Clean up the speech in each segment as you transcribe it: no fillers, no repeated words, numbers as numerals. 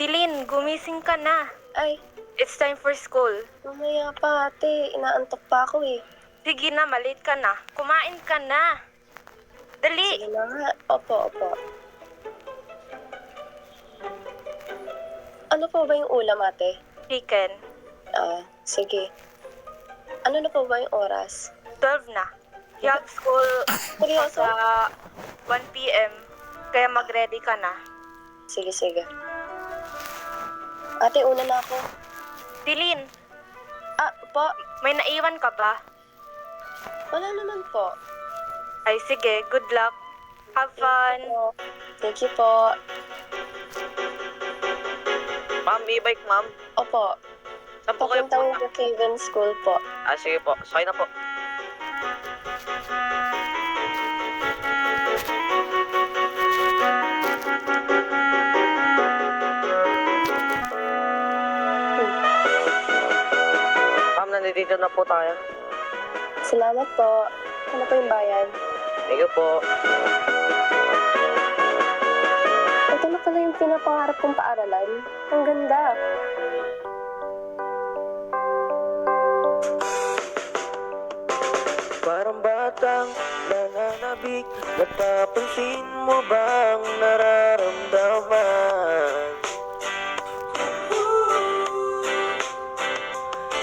Celine, gumising ka na. Ay, It's time for school. mamaya pa ate. Inaantok pa ako eh. Sige na, malate ka na. Kumain ka na. Dali. Sige na nga. Opo. Ano po ba yung ulam ate? Chicken. Sige. Ano na po ba yung oras? 12 na. You have school Seryoso? sa 1 p.m. Kaya mag-ready ka na. Sige. Ate, una na ako. Celine, Po. may naiwan ka ba? Wala naman po. Ay sige, good luck. Have fun. Thank you po. Ma'am, e-bike ma'am. Opo. Saan po kayo Papuntang po? Brookhaven School po. Sige po. Sakay na po. Ma'am, nandito na po tayo. Salamat po. Ano po yung bayan? Thank you po. Ito na pala yung pinapangarap kong paaralan. Ang ganda. Parang batang nananabik, napapansin mo bang nararamdaman?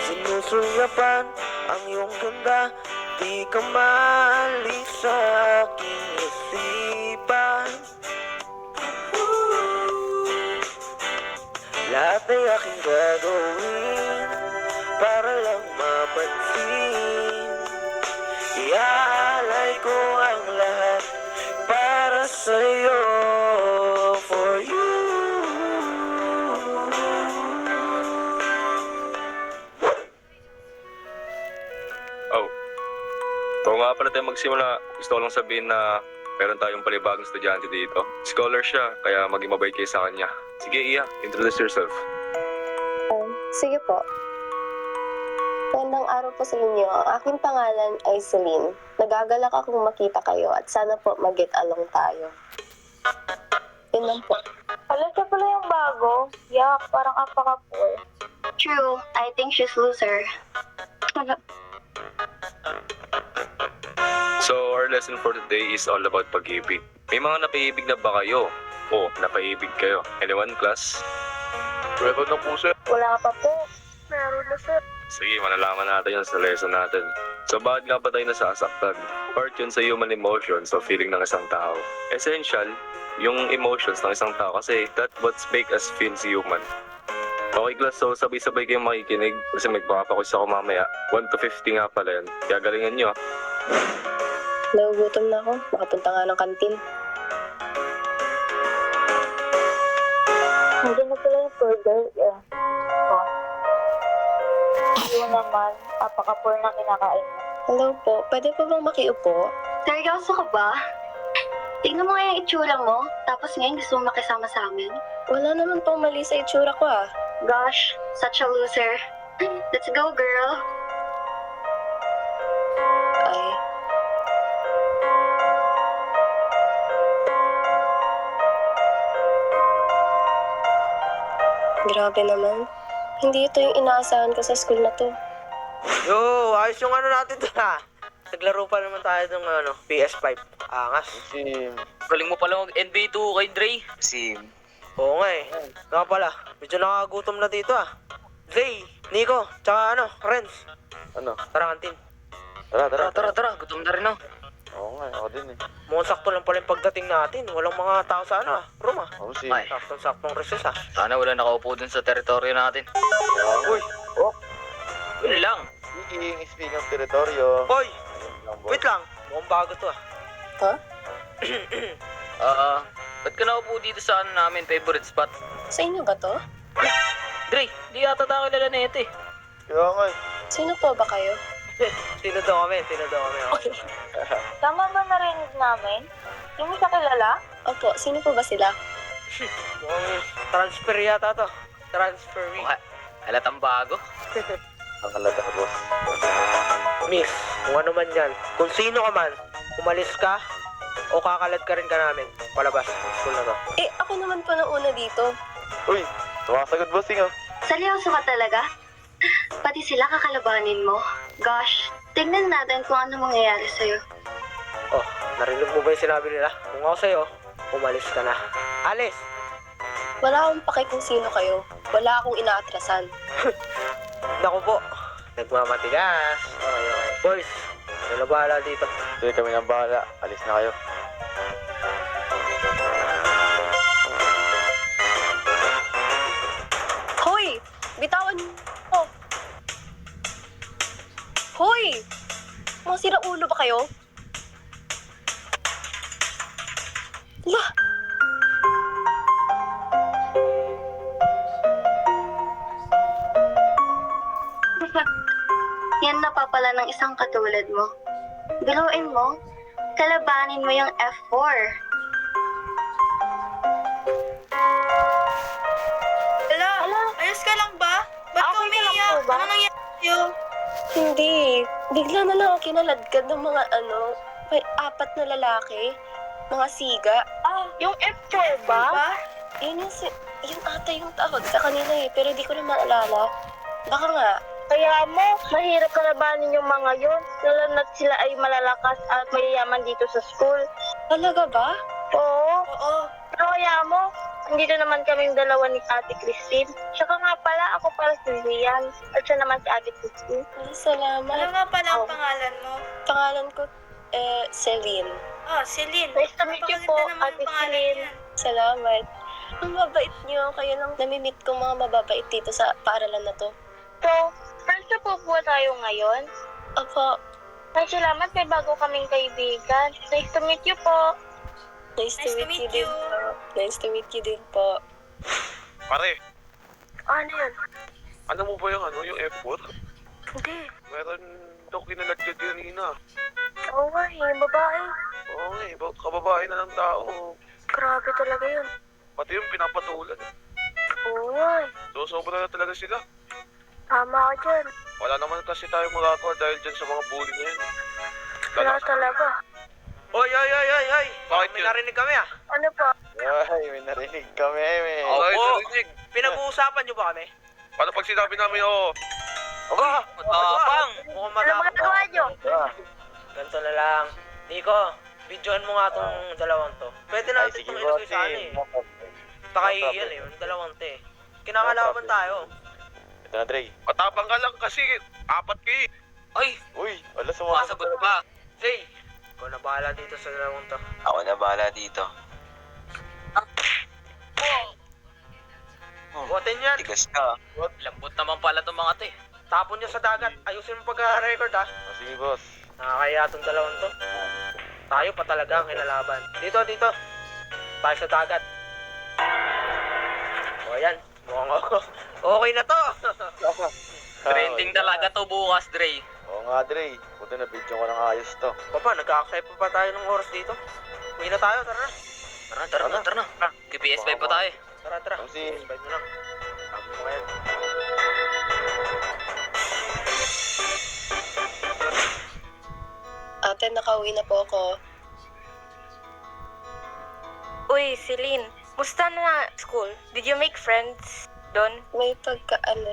Sinusunyapan ang iyong ganda, di ka maalis sa aking isipan. Lahat ay aking gagawin para lang mapansin. Iaalay ko ang lahat para sa'yo, for you. Oh, bago nga pala tayo magsimula, gusto ko lang sabihin na meron tayong palibagong estudyante dito. Scholar siya, kaya maging mabait kayo sa kanya. Sige, Iya, introduce yourself. Sige po. Magandang araw po sa inyo. Ang aking pangalan ay Celine. Nagagalak akong makita kayo at sana po mag-get along tayo. Yun lang po. Wala siya pala yung bago. Yak, parang apaka-poor. True. I think she's loser. So, our lesson for today is all about pag-ibig. May mga napaibig na ba kayo? O, napaibig kayo? Anyone, class? Welcome na po, sir. Wala pa po. Meron na sir. Sige, malalaman natin yan sa lesson natin. So, bakit nga ba tayo nasasaktan? Part yun sa human emotions o feeling ng isang tao. Essential, yung emotions ng isang tao kasi that what make us feel human. Okay, class, so sabay-sabay kayong makikinig kasi magpapakos ako mamaya. 1 to 50 nga pala yan. Kaya galingan nyo. Nagugutom na ako. Nakapunta nga ng kantin. Nandiyan na pala yung poor girl. Yun naman, apaka-poor na kinakain mo. Hello po. Pwede po bang makiupo? Seryoso ka ba? Tignan mo nga yung itsura mo, tapos ngayon gusto mo makisama sa amin? Wala naman pong mali sa itsura ko ah. Gosh, such a loser. Let's go, girl. Ay. Grabe naman. Hindi ito yung inaasahan ko sa school na to. Yo, ayos yung ano natin doon ha. Naglaro pa naman tayo ng PS5. Angas. Galing mo pala mag-NBA 2 kay Dre. Oo nga eh. Nga pala, medyo nakagutom na dito ah. Zay, Nico, tsaka Renz. Tara kantin. Tara, gutom na rin ako. Mukhang sakto lang pala yung pagdating natin. Walang mga tao sa room ah. Ay, Saktong recess ah. sana wala nakaupo dun sa teritoryo natin. Uy, Yun lang. Speaking of teritoryo, hoy, wait lang. Mukhang bago to ah. Ba't ka nakaupo dito sa namin favorite spot? Sa inyo ba to? Dre, di yata tayo kilala na ito eh. kaya nga Sino po ba kayo? Sino daw kami? Oh. Tama ba narinig namin? Hindi mo siya kilala? Opo, sino po ba sila? Mukhang transfer yata to. Transferee. Mukha, halatang bago. ang halaga boss. Miss, kung ano man yan. Kung sino ka man, umalis ka o kakalad ka rin ka namin. Palabas, school na to. Eh, ako naman po na una dito. Uy, Sumasagot, bossing, oh. Seryoso ka talaga? Pati sila kakalabanin mo? Gosh, tignan natin kung ano mangyayari sa'yo. Oh, narinig mo ba yung sinabi nila? Kung ako sa'yo, umalis ka na. Alis! Wala akong pake kung sino kayo. Wala akong inaatrasan. Naku po, nagmamatigas. Okay. Boys, may bahala dito. Sige, kami nang bahala. Alis na kayo. Hoy! Bitawan mo! Hoy! Mga siraulo ba kayo? La! Yan napapala ng isang katulad mo. Biruin mo, kalabanin mo yung F4. Hello? Ayos ka lang ba? Ba't ka umiiyak? Ano nangyari sa'yo? Hindi. Bigla na lang ako kinaladkad ng mga may 4 na lalaki. Mga siga. Yung F4 ba? Yun ata yung tawag sa kanila eh. Pero di ko na maalala. Baka nga. Kaya mo, mahirap kalabanin yung mga yun. Lalo na't sila ay malalakas at mayayaman dito sa school. Talaga ba? Oo. Pero kaya mo, andito naman kaming dalawa ni Ate Christine. Tsaka nga pala, ako pala si Rian. At siya naman si Ate Christine. Salamat. Ano nga pala ang pangalan mo? Pangalan ko, Celine. Celine. Nice to meet you po, Ate Celine. Salamat. Ang mabait niyo. Kayo lang namimit kong mga mababait dito sa paaralan na to. So, first na po tayo ngayon. Opo. Ay, salamat, may bago kaming kaibigan. Nice to meet you po. Nice to meet you din po. Nice to meet you din po. Pare, Ano yun? ano mo ba yung F4? Hindi. Meron daw kinaladkad kanina. Oo nga babae. Oo nga, kababae na ng tao. Grabe talaga yun. Pati yung pinapatulan. Oo nga So, sobra na talaga sila. Tama ka dyan. Wala naman kasi tayo magagawa dahil dyan sa mga bully na yan. Wala talaga. Oy! Bakit May yun? narinig kami ah. Ano pa? Ay, may narinig kami, may. Opo. Pinag-uusapan niyo ba kami? Paano pag sinabi namin, oo? Matapang! Mukhang Ano mga nagawa nyo? Ganito na lang. Nico, videoan mo nga tong dalawang to. Pwede natin itong ilagay sa ano eh. Takay yan eh, yung dalawang to eh. Kinakalaban tayo. Ito na, Dre. Matapang ka lang kasi 4 kayo. Ay, Uy, wala sumasagot. masagot pa. Zay, ikaw na bahala dito sa dalawang to. Ako na bahala dito. Buhatin yan. Tigas ka. Lambot naman pala itong mga to eh. Tapon niya sa dagat. Ayusin mo pagka-record ha. Sige, boss. Nakakaya itong dalawang to. Tayo pa talaga ang kinalaban. Dito. Tayo sa dagat. O yan. Mukhang okay na to. Trending talaga to bukas, Dre. Oo nga, Dre. Buti na video ko ng ayos to. Papa, nagka-accept pa tayo ng oras dito. Uwi na tayo, tara na. Tara na. KPS5 pa tayo. Tara. Kasi- Invite mo lang. Sabi mo ngayon. Ate, nakauwi na po ako. Uy, Celine. Musta na school? Did you make friends doon? May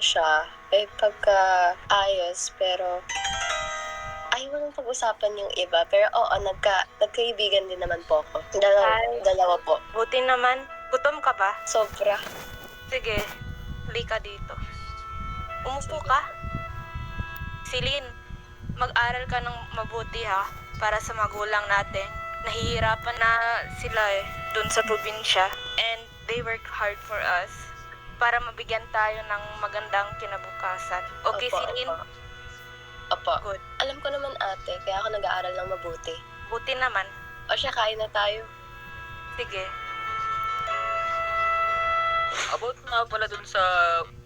siya. May pagka-ayos, pero ayaw mo nang pag-usapan yung iba. Pero oo, nagkaibigan din naman po ako. Ay. Dalawa po. Buti naman. Gutom ka ba? Sobra. Sige, halika dito. Umupo ka. Celine, mag-aral ka ng mabuti ha, para sa magulang natin. Nahihirapan na sila dun sa probinsya. And they work hard for us para mabigyan tayo ng magandang kinabukasan. Okay, Opo, Celine? Opo. Good. Alam ko naman ate, kaya ako nag-aaral ng mabuti. Buti naman. O siya, kain na tayo. Sige. About nga pala dun sa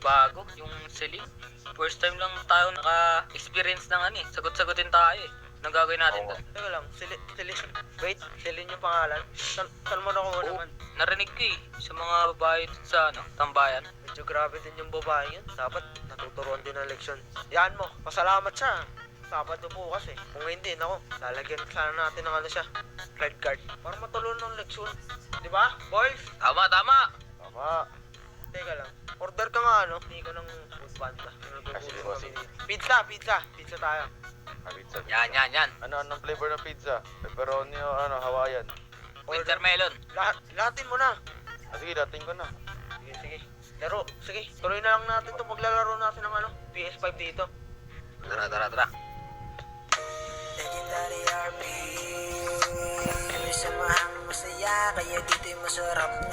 bago, yung Celine. First time lang tayo naka-experience ng sagot-sagutin tayo eh. Anong gagawin natin doon? Teka lang, Wait, Celine yung pangalan? Saan mo nakuha naman? Narinig ko eh, sa mga babae sa tambayan. Medyo grabe din yung babae yun. Dapat natuturuan din ng leksyon. Yan mo, pasalamat siya. Sabado bukas eh. Kung hindi, nako, lalagyan sana natin ng siya. Red card. Para matulungan ng leksyon. Di ba, boys? Tama! Tama. Teka lang. Order ka nga, ano? Hindi ko ng food panda. Sige, bossing. Pizza tayo. Pizza. Yan. Anong flavor ng pizza? Pepperoni o Hawaiian? Wintermelon. Lahatin mo na. Sige, dating ko na. Sige. Laro. Sige, tuloy na lang natin to. Maglalaro natin ng PS5 dito. Tara. Legendary RP. Kami samahang masaya, kaya dito'y masarap.